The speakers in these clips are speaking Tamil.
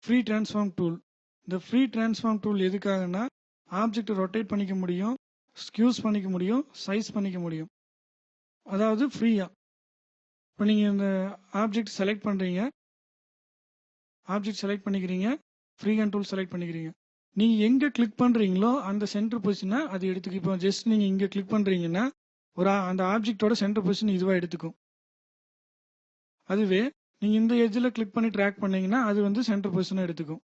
Free transform tool. இந்த ஃப்ரீ ட்ரான்ஸ்ஃபார்ம் டூல் எதுக்காகனா ஆப்ஜெக்ட் ரொட்டேட் பண்ணிக்க முடியும், ஸ்கியூஸ் பண்ணிக்க முடியும், சைஸ் பண்ணிக்க முடியும். அதாவது ஃப்ரீயாக. இப்போ நீங்கள் இந்த ஆப்ஜெக்ட் செலக்ட் பண்ணுறீங்க, ஆப்ஜெக்ட் செலக்ட் பண்ணிக்கிறீங்க, ஃப்ரீ ஹேண்ட் டூல் செலக்ட் பண்ணிக்கிறீங்க. நீங்கள் எங்கே கிளிக் பண்ணுறீங்களோ அந்த சென்டர் பொசிஷனை அது எடுத்துக்கும். இப்போ ஜஸ்ட் நீங்கள் இங்கே கிளிக் பண்ணுறீங்கன்னா அந்த ஆப்ஜெக்டோட சென்டர் பொசிஷன் இதுவாக எடுத்துக்கும். அதுவே நீங்கள் இந்த எட்ஜில் கிளிக் பண்ணி ட்ராக் பண்ணீங்கன்னா அது வந்து சென்டர் பொசிஷனை எடுத்துக்கும்.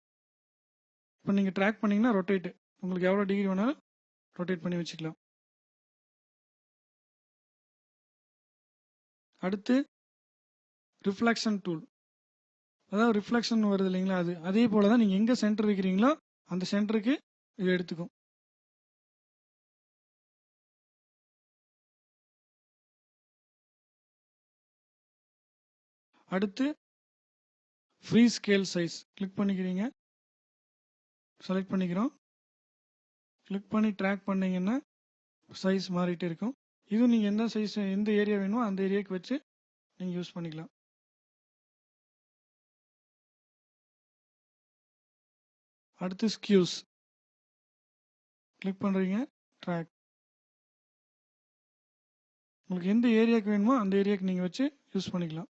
இப்போ நீங்கள் ட்ராக் பண்ணீங்கன்னா ரொட்டேட்டு உங்களுக்கு எவ்வளோ டிகிரி வேணாலும் ரொட்டேட் பண்ணி வச்சுக்கலாம். அடுத்து ரிஃப்ளெக்ஷன் டூல். அதாவது ரிஃப்ளெக்ஷன் வருது இல்லைங்களா, அது அதே போல் தான் நீங்கள் எங்கே சென்டர் வைக்கிறீங்களோ அந்த சென்டருக்கு இது எடுத்துக்கும். அடுத்து ஃப்ரீ ஸ்கேல் சைஸ் கிளிக் பண்ணிக்கிறீங்க, செலக்ட் பண்ணிக்கிறோம், கிளிக் பண்ணி ட்ராக் பண்ணிங்கன்னா சைஸ் மாறிட்டே இருக்கும். இது நீங்கள் எந்த சைஸ் எந்த ஏரியா வேணுமோ அந்த ஏரியாவுக்கு வச்சு நீங்கள் யூஸ் பண்ணிக்கலாம். அடுத்து ஸ்கியூஸ் கிளிக் பண்ணுறீங்க, ட்ராக். உங்களுக்கு எந்த ஏரியாவுக்கு வேணுமோ அந்த ஏரியாவுக்கு நீங்கள் வச்சு யூஸ் பண்ணிக்கலாம்.